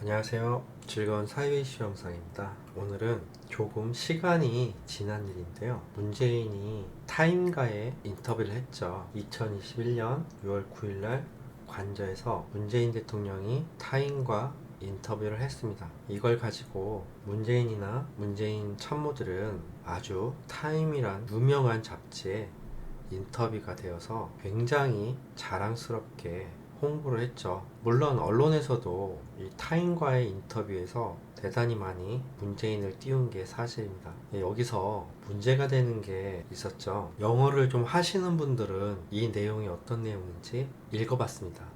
안녕하세요. 즐거운 사회의 시 영상입니다. 오늘은 조금 시간이 지난 일인데요. 문재인이 타임과의 인터뷰를 했죠. 2021년 6월 9일날 관저에서 문재인 대통령이 타임과 인터뷰를 했습니다. 이걸 가지고 문재인이나 문재인 참모들은 아주 타임이란 유명한 잡지에 인터뷰가 되어서 굉장히 자랑스럽게 홍보를 했죠. 물론 언론에서도 이 타인과의 인터뷰에서 대단히 많이 문재인을 띄운 게 사실입니다. 여기서 문제가 되는 게 있었죠. 영어를 좀 하시는 분들은 이 내용이 어떤 내용인지 읽어봤습니다.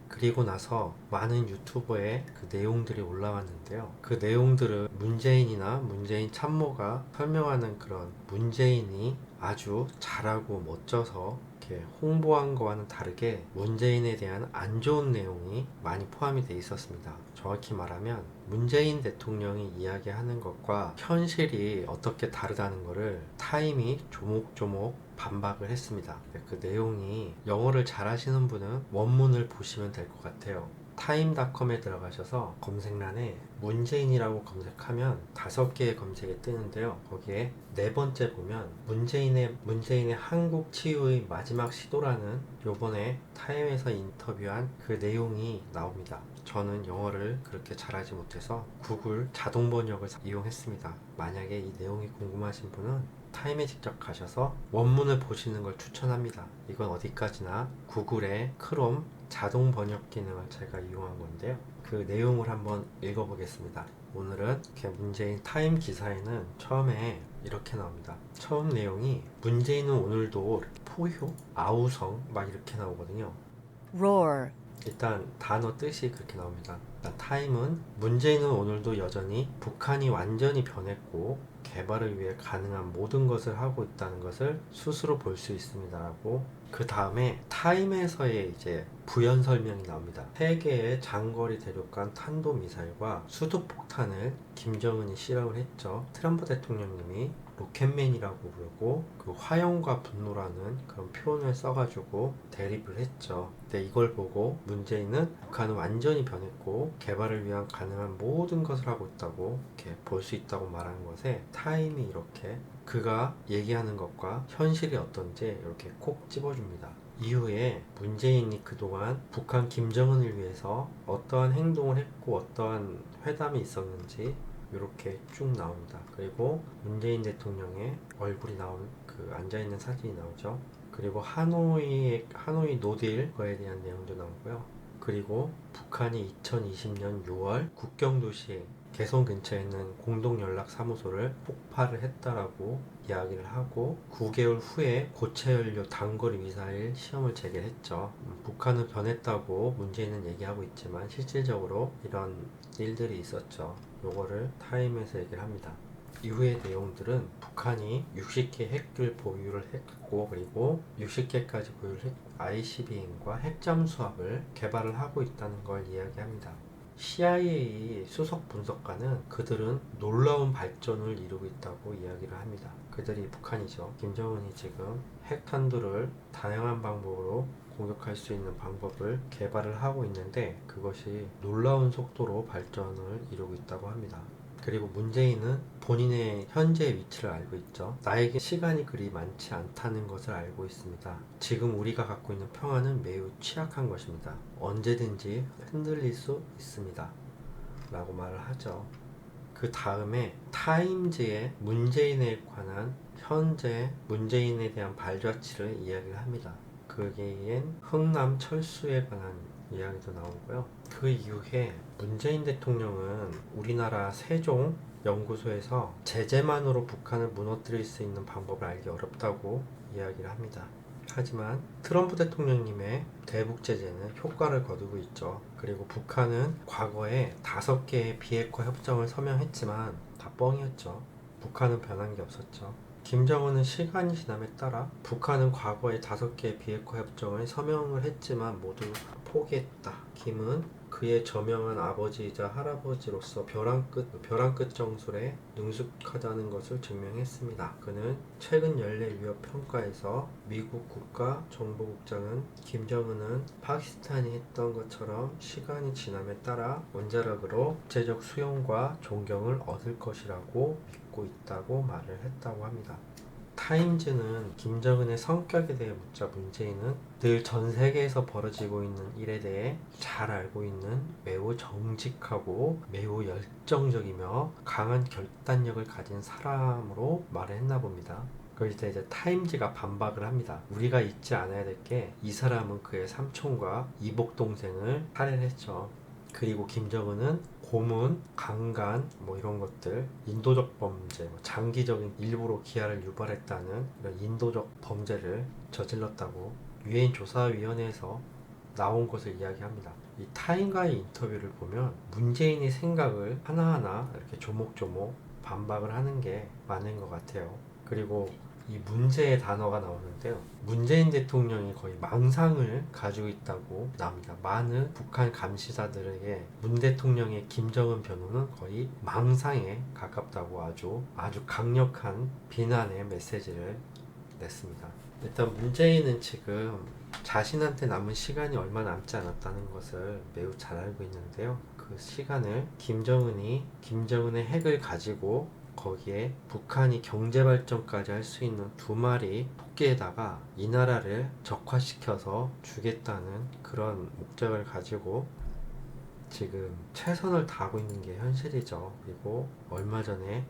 그리고 나서 많은 유튜버의 그 내용들이 올라왔는데요. 그 내용들은 문재인이나 문재인 참모가 설명하는 그런 문재인이 아주 잘하고 멋져서 이렇게 홍보한 거와는 다르게 문재인에 대한 안 좋은 내용이 많이 포함이 되어 있었습니다. 정확히 말하면 문재인 대통령이 이야기하는 것과 현실이 어떻게 다르다는 것을 타임이 조목조목 반박을 했습니다. 그 내용이 영어를 잘 하시는 분은 원문을 보시면 될 것 같아요. 타임닷컴에 들어가셔서 검색란에 문재인이라고 검색하면 5개의 검색에 뜨는데요. 거기에 네 번째 보면 문재인의 한국 치유의 마지막 시도라는 요번에 타임에서 인터뷰한 그 내용이 나옵니다. 저는 영어를 그렇게 잘하지 못해서 구글 자동 번역을 이용했습니다. 만약에 이 내용이 궁금하신 분은 타임에 직접 가셔서 원문을 보시는 걸 추천합니다. 이건 어디까지나 구글의 크롬 자동 번역 기능을 제가 이용한 건데요. 그 내용을 한번 읽어보겠습니다. 오늘은 문재인 타임 기사에는 처음에 이렇게 나옵니다. 처음 내용이 문재인은 오늘도 포효, 아우성 막 이렇게 나오거든요. roar, 일단 단어 뜻이 그렇게 나옵니다. 타임은 문재인은 오늘도 여전히 북한이 완전히 변했고 개발을 위해 가능한 모든 것을 하고 있다는 것을 스스로 볼 수 있습니다라고 그 다음에 타임에서의 이제 부연 설명이 나옵니다. 세계의 장거리 대륙간 탄도미사일과 수도폭탄을 김정은이 실험을 했죠. 트럼프 대통령님이 로켓맨이라고 부르고 그 화염과 분노라는 그런 표현을 써가지고 대립을 했죠. 근데 이걸 보고 문재인은 북한은 완전히 변했고 개발을 위한 가능한 모든 것을 하고 있다고 이렇게 볼 수 있다고 말하는 것에 타임이 이렇게 그가 얘기하는 것과 현실이 어떤지 이렇게 콕 집어줍니다. 이후에 문재인이 그동안 북한 김정은을 위해서 어떠한 행동을 했고 어떠한 회담이 있었는지 이렇게 쭉 나옵니다. 그리고 문재인 대통령의 얼굴이 나온 그 앉아있는 사진이 나오죠. 그리고 하노이 노딜 거에 대한 내용도 나오고요. 그리고 북한이 2020년 6월 국경도시 개성 근처에 있는 공동연락사무소를 폭파를 했다라고 이야기를 하고 9개월 후에 고체연료 단거리 미사일 시험을 재개했죠. 북한은 변했다고 문재인은 얘기하고 있지만 실질적으로 이런 일들이 있었죠. 요거를 타임에서 얘기를 합니다. 이후의 내용들은 북한이 60개 핵을 보유를 했고 그리고 60개까지 보유를 했고 ICBM과 핵잠수함을 개발을 하고 있다는 걸 이야기합니다. CIA 수석 분석가는 그들은 놀라운 발전을 이루고 있다고 이야기를 합니다. 그들이 북한이죠. 김정은이 지금 핵탄두를 다양한 방법으로 공격할 수 있는 방법을 개발을 하고 있는데 그것이 놀라운 속도로 발전을 이루고 있다고 합니다. 그리고 문재인은 본인의 현재 위치를 알고 있죠. 나에게 시간이 그리 많지 않다는 것을 알고 있습니다. 지금 우리가 갖고 있는 평화는 매우 취약한 것입니다. 언제든지 흔들릴 수 있습니다. 라고 말을 하죠. 그 다음에 타임즈의 문재인에 관한 현재 문재인에 대한 발자취를 이야기를 합니다. 거기엔 흥남 철수에 관한 이야기도 나오고요. 그 이후에 문재인 대통령은 우리나라 세종 연구소에서 제재만으로 북한을 무너뜨릴 수 있는 방법을 알기 어렵다고 이야기를 합니다. 하지만 트럼프 대통령님의 대북 제재는 효과를 거두고 있죠. 그리고 북한은 과거에 5개의 비핵화 협정을 서명했지만 다 뻥이었죠. 북한은 변한 게 없었죠. 김정은은 시간이 지남에 따라 북한은 과거에 5개의 비핵화 협정을 서명을 했지만 모두 포기했다. 김은 그의 저명한 아버지이자 할아버지로서 벼랑 끝 정술에 능숙하다는 것을 증명했습니다. 그는 최근 연례 위협 평가에서 미국 국가 정보국장은 김정은은 파키스탄이 했던 것처럼 시간이 지남에 따라 원자력으로 국제적 수용과 존경을 얻을 것이라고 믿고 있다고 말을 했다고 합니다. 타임즈는 김정은의 성격에 대해 묻자 문재인은 늘 전 세계에서 벌어지고 있는 일에 대해 잘 알고 있는 매우 정직하고 매우 열정적이며 강한 결단력을 가진 사람으로 말을 했나 봅니다. 그럴 때 이제 타임즈가 반박을 합니다. 우리가 잊지 않아야 될 게 이 사람은 그의 삼촌과 이복 동생을 살해를 했죠. 그리고 김정은은 고문, 강간 이런 것들, 인도적 범죄, 장기적인 일부러 기아를 유발했다는 이런 인도적 범죄를 저질렀다고 유엔 조사위원회에서 나온 것을 이야기합니다. 이 타인과의 인터뷰를 보면 문재인의 생각을 하나하나 이렇게 조목조목 반박을 하는 게 맞는 것 같아요. 그리고 이 문제의 단어가 나오는데요. 문재인 대통령이 거의 망상을 가지고 있다고 나옵니다. 많은 북한 감시자들에게 문 대통령의 김정은 변호는 거의 망상에 가깝다고 아주 강력한 비난의 메시지를 냈습니다. 일단 문재인은 지금 자신한테 남은 시간이 얼마 남지 않았다는 것을 매우 잘 알고 있는데요. 그 시간을 김정은의 핵을 가지고 거기에 북한이 경제발전까지 할 수 있는 두 마리 토끼에다가 이 나라를 적화시켜서 주겠다는 그런 목적을 가지고 지금 최선을 다하고 있는 게 현실이죠. 그리고 얼마 전에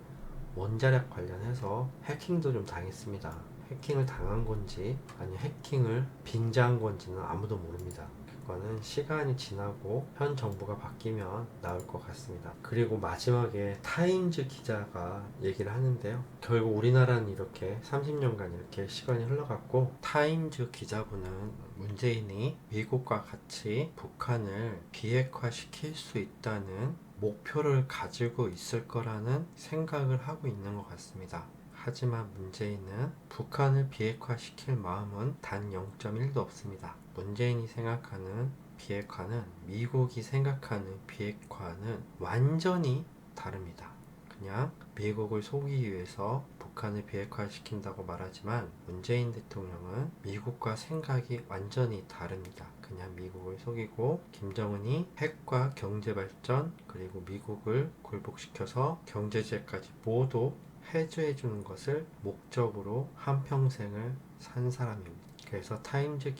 원자력 관련해서 해킹도 좀 당했습니다. 해킹을 당한 건지 아니면 해킹을 빙자한 건지는 아무도 모릅니다. 그거는 시간이 지나고 현 정부가 바뀌면 나올 것 같습니다. 그리고 마지막에 타임즈 기자가 얘기를 하는데요. 결국 우리나라는 이렇게 30년간 이렇게 시간이 흘러갔고 타임즈 기자분은 문재인이 미국과 같이 북한을 비핵화시킬 수 있다는 목표를 가지고 있을 거라는 생각을 하고 있는 것 같습니다. 하지만 문재인은 북한을 비핵화시킬 마음은 단 0.1도 없습니다. 문재인이 생각하는 비핵화는 미국이 생각하는 비핵화는 완전히 다릅니다. 그냥 미국을 속이기 위해서 북한을 비핵화시킨다고 말하지만 문재인 대통령은 미국과 생각이 완전히 다릅니다. 그냥 미국을 속이고 김정은이 핵과 경제발전 그리고 미국을 굴복시켜서 경제제까지 모두 해주해주는 것을 목적으로 한평생을 산 사람입니다. 그래서 타임즈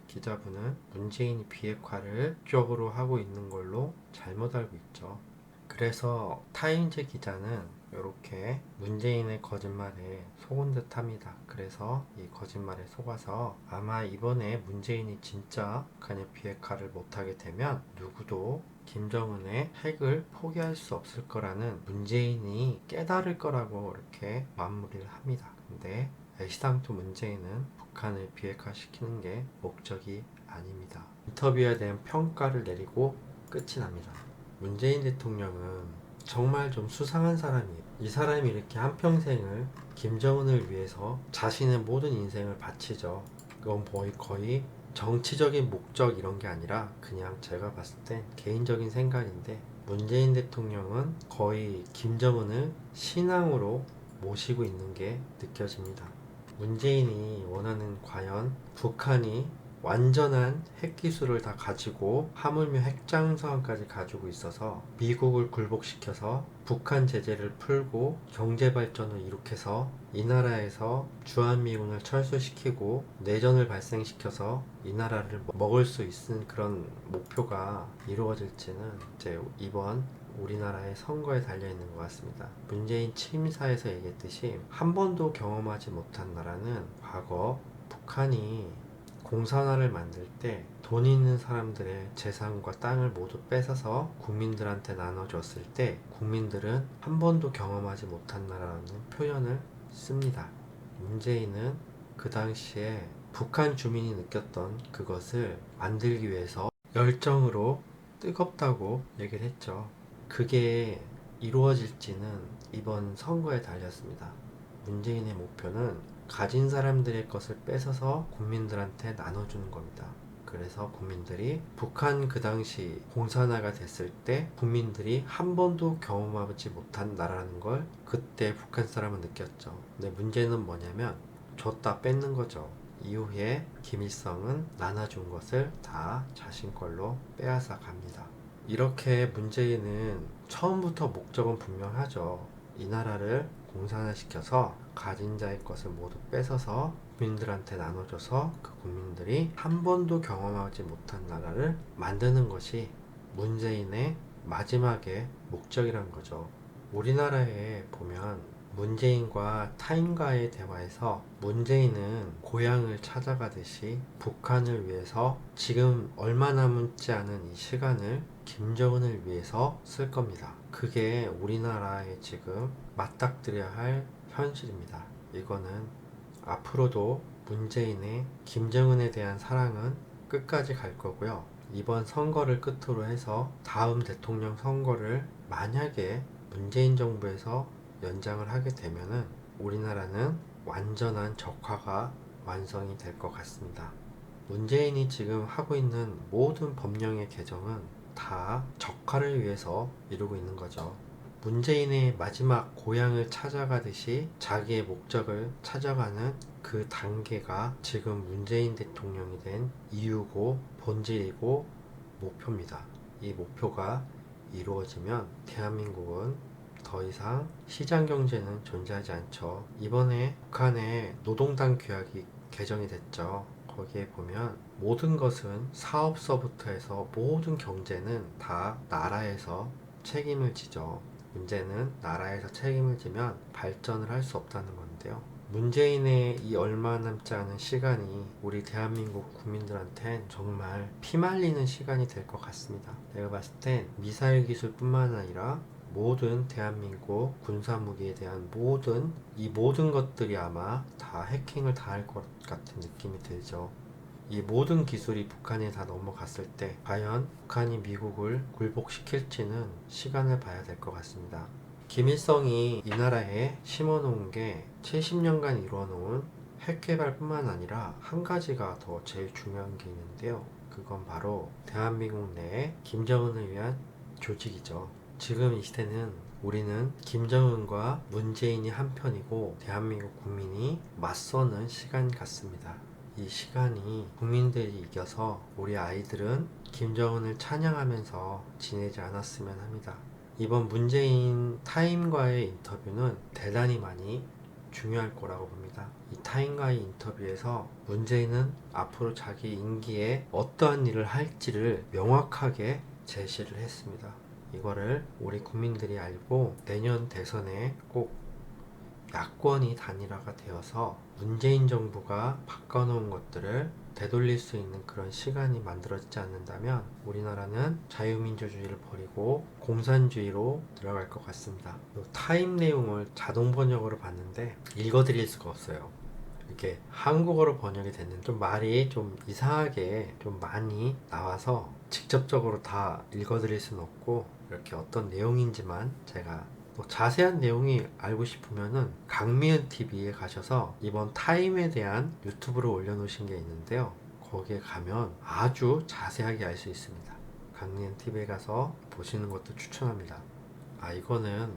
기자분은 문재인이 비핵화를 목적으로 하고 있는 걸로 잘못 알고 있죠. 그래서 타임즈 기자는 이렇게 문재인의 거짓말에 속은 듯 합니다. 그래서 이 거짓말에 속아서 아마 이번에 문재인이 진짜 북한의 비핵화를 못하게 되면 누구도 김정은의 핵을 포기할 수 없을 거라는 문재인이 깨달을 거라고 이렇게 마무리를 합니다. 근데 애시당초 문재인은 북한을 비핵화시키는 게 목적이 아닙니다. 인터뷰에 대한 평가를 내리고 끝이 납니다. 문재인 대통령은 정말 좀 수상한 사람이에요. 이 사람이 이렇게 한평생을 김정은을 위해서 자신의 모든 인생을 바치죠. 그건 거의 정치적인 목적 이런 게 아니라 그냥 제가 봤을 땐 개인적인 생각인데 문재인 대통령은 거의 김정은을 신앙으로 모시고 있는 게 느껴집니다. 문재인이 원하는 과연 북한이 완전한 핵기술을 다 가지고 하물며 핵잠수함까지 가지고 있어서 미국을 굴복시켜서 북한 제재를 풀고 경제발전을 일으켜서 이 나라에서 주한미군을 철수시키고 내전을 발생시켜서 이 나라를 먹을 수 있는 그런 목표가 이루어질지는 이제 이번 우리나라의 선거에 달려있는 것 같습니다. 문재인 취임사에서 얘기했듯이 한 번도 경험하지 못한 나라는 과거 북한이 공산화를 만들 때 돈 있는 사람들의 재산과 땅을 모두 뺏어서 국민들한테 나눠줬을 때 국민들은 한 번도 경험하지 못한 나라라는 표현을 씁니다. 문재인은 그 당시에 북한 주민이 느꼈던 그것을 만들기 위해서 열정으로 뜨겁다고 얘기를 했죠. 그게 이루어질지는 이번 선거에 달렸습니다. 문재인의 목표는 가진 사람들의 것을 뺏어서 국민들한테 나눠주는 겁니다. 그래서 국민들이 북한 그 당시 공산화가 됐을 때 국민들이 한 번도 경험하지 못한 나라라는 걸 그때 북한 사람은 느꼈죠. 근데 문제는 뭐냐면 줬다 뺏는 거죠. 이후에 김일성은 나눠준 것을 다 자신 걸로 빼앗아 갑니다. 이렇게 문재인은 처음부터 목적은 분명하죠. 이 나라를 공산화시켜서 가진 자의 것을 모두 뺏어서 국민들한테 나눠줘서 그 국민들이 한 번도 경험하지 못한 나라를 만드는 것이 문재인의 마지막의 목적이란 거죠. 우리나라에 보면 문재인과 타인과의 대화에서 문재인은 고향을 찾아가듯이 북한을 위해서 지금 얼마 남지 않은 이 시간을 김정은을 위해서 쓸 겁니다. 그게 우리나라에 지금 맞닥뜨려야 할 현실입니다. 이거는 앞으로도 문재인의 김정은에 대한 사랑은 끝까지 갈 거고요. 이번 선거를 끝으로 해서 다음 대통령 선거를 만약에 문재인 정부에서 연장을 하게 되면은 우리나라는 완전한 적화가 완성이 될 것 같습니다. 문재인이 지금 하고 있는 모든 법령의 개정은 다 적화를 위해서 이루고 있는 거죠. 문재인의 마지막 고향을 찾아가듯이 자기의 목적을 찾아가는 그 단계가 지금 문재인 대통령이 된 이유고 본질이고 목표입니다. 이 목표가 이루어지면 대한민국은 더 이상 시장 경제는 존재하지 않죠. 이번에 북한의 노동당 규약이 개정이 됐죠. 거기에 보면 모든 것은 사업서부터 해서 모든 경제는 다 나라에서 책임을 지죠. 문제는 나라에서 책임을 지면 발전을 할 수 없다는 건데요. 문재인의 이 얼마 남지 않은 시간이 우리 대한민국 국민들한텐 정말 피말리는 시간이 될 것 같습니다. 내가 봤을 땐 미사일 기술뿐만 아니라 모든 대한민국 군사무기에 대한 이 모든 것들이 아마 다 해킹을 다 할 것 같은 느낌이 들죠. 이 모든 기술이 북한에 다 넘어갔을 때 과연 북한이 미국을 굴복시킬지는 시간을 봐야 될 것 같습니다. 김일성이 이 나라에 심어놓은 게 70년간 이루어놓은 핵개발뿐만 아니라 한 가지가 더 제일 중요한 게 있는데요. 그건 바로 대한민국 내에 김정은을 위한 조직이죠. 지금 이 시대는 우리는 김정은과 문재인이 한편이고 대한민국 국민이 맞서는 시간 같습니다. 이 시간이 국민들이 이겨서 우리 아이들은 김정은을 찬양하면서 지내지 않았으면 합니다. 이번 문재인 타임과의 인터뷰는 대단히 많이 중요할 거라고 봅니다. 이 타임과의 인터뷰에서 문재인은 앞으로 자기 임기에 어떠한 일을 할지를 명확하게 제시를 했습니다. 이거를 우리 국민들이 알고 내년 대선에 꼭 야권이 단일화가 되어서 문재인 정부가 바꿔놓은 것들을 되돌릴 수 있는 그런 시간이 만들어지지 않는다면 우리나라는 자유민주주의를 버리고 공산주의로 들어갈 것 같습니다. 타임 내용을 자동 번역으로 봤는데 읽어드릴 수가 없어요. 이렇게 한국어로 번역이 됐는데 좀 말이 좀 이상하게 좀 많이 나와서 직접적으로 다 읽어드릴 수는 없고 이렇게 어떤 내용인지만 제가 자세한 내용이 알고 싶으면은 강미은 TV에 가셔서 이번 타임에 대한 유튜브로 올려놓으신 게 있는데요. 거기에 가면 아주 자세하게 알 수 있습니다. 강미은 TV에 가서 보시는 것도 추천합니다. 이거는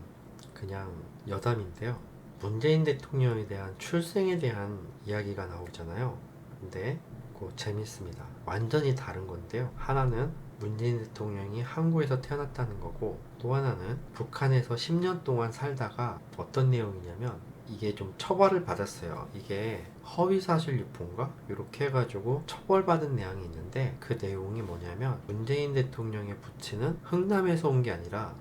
그냥 여담인데요. 문재인 대통령에 대한 출생에 대한 이야기가 나오잖아요. 근데 그거 재밌습니다. 완전히 다른 건데요. 하나는 문재인 대통령이 한국에서 태어났다는 거고 또 하나는 북한에서 10년 동안 살다가 어떤 내용이냐면 이게 좀 처벌을 받았어요. 이게 허위사실 유포인가? 이렇게 해가지고 처벌받은 내용이 있는데 그 내용이 뭐냐면 문재인 대통령의 부친은 흥남에서 온 게 아니라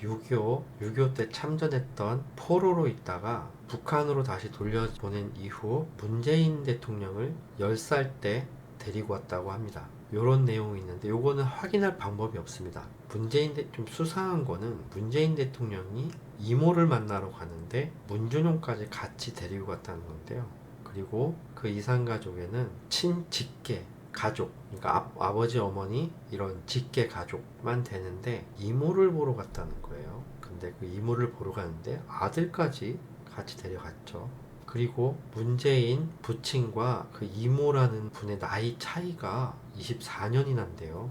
6.25 때 참전했던 포로로 있다가 북한으로 다시 돌려보낸 이후 문재인 대통령을 10살 때 데리고 왔다고 합니다. 요런 내용이 있는데 요거는 확인할 방법이 없습니다. 좀 수상한 거는 문재인 대통령이 이모를 만나러 가는데 문준용까지 같이 데리고 갔다는 건데요. 그리고 그 이산 가족에는 친직계 가족, 그러니까 아버지 어머니 이런 직계 가족만 되는데 이모를 보러 갔다는 거예요. 근데 그 이모를 보러 가는데 아들까지 같이 데려갔죠. 그리고 문재인 부친과 그 이모라는 분의 나이 차이가 24년이 난대요.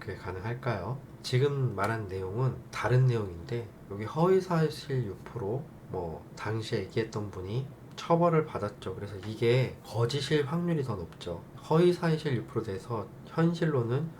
그게 가능할까요? 지금 말한 내용은 다른 내용인데 여기 허위사실 유포로 뭐 당시에 얘기했던 분이 처벌을 받았죠. 그래서 이게 거짓일 확률이 더 높죠. 허위사실 유포로 돼서 현재로는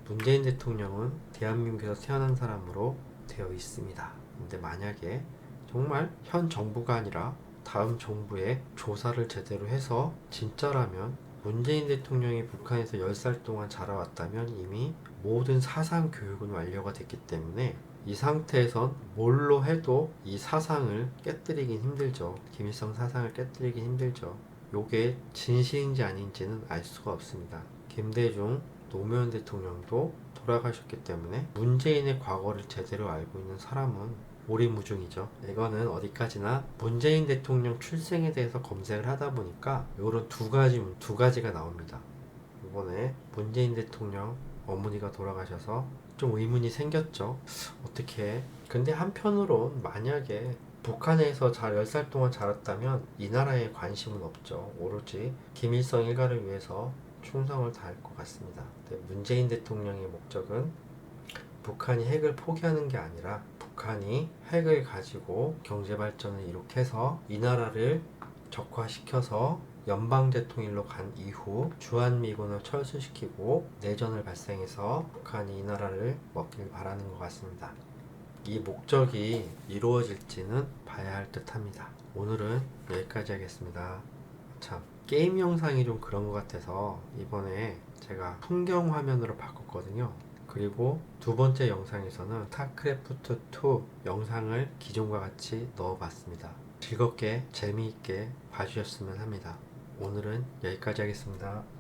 문재인 대통령은 대한민국에서 태어난 사람으로 되어 있습니다. 근데 만약에 정말 현 정부가 아니라 다음 정부에 조사를 제대로 해서 진짜라면 문재인 대통령이 북한에서 10살 동안 자라왔다면 이미 모든 사상 교육은 완료가 됐기 때문에 이 상태에선 뭘로 해도 이 사상을 깨뜨리긴 힘들죠. 김일성 사상을 깨뜨리긴 힘들죠. 요게 진실인지 아닌지는 알 수가 없습니다. 김대중, 노무현 대통령도 돌아가셨기 때문에 문재인의 과거를 제대로 알고 있는 사람은 오리무중이죠. 이거는 어디까지나 문재인 대통령 출생에 대해서 검색을 하다 보니까 요런 두 가지가 나옵니다. 이번에 문재인 대통령 어머니가 돌아가셔서 좀 의문이 생겼죠. 어떻게? 근데 한편으론 만약에 북한에서 10살 동안 자랐다면 이 나라에 관심은 없죠. 오로지 김일성 일가를 위해서 충성을 다할 것 같습니다. 근데 문재인 대통령의 목적은 북한이 핵을 포기하는 게 아니라 북한이 핵을 가지고 경제 발전을 이룩해서 이 나라를 적화시켜서 연방대통령로 간 이후 주한미군을 철수시키고 내전을 발생해서 북한이 이 나라를 먹길 바라는 것 같습니다. 이 목적이 이루어질지는 봐야 할 듯 합니다. 오늘은 여기까지 하겠습니다. 참, 게임 영상이 좀 그런 것 같아서 이번에 제가 풍경 화면으로 바꿨거든요. 그리고 두 번째 영상에서는 스타크래프트2 영상을 기존과 같이 넣어봤습니다. 즐겁게 재미있게 봐주셨으면 합니다. 오늘은 여기까지 하겠습니다.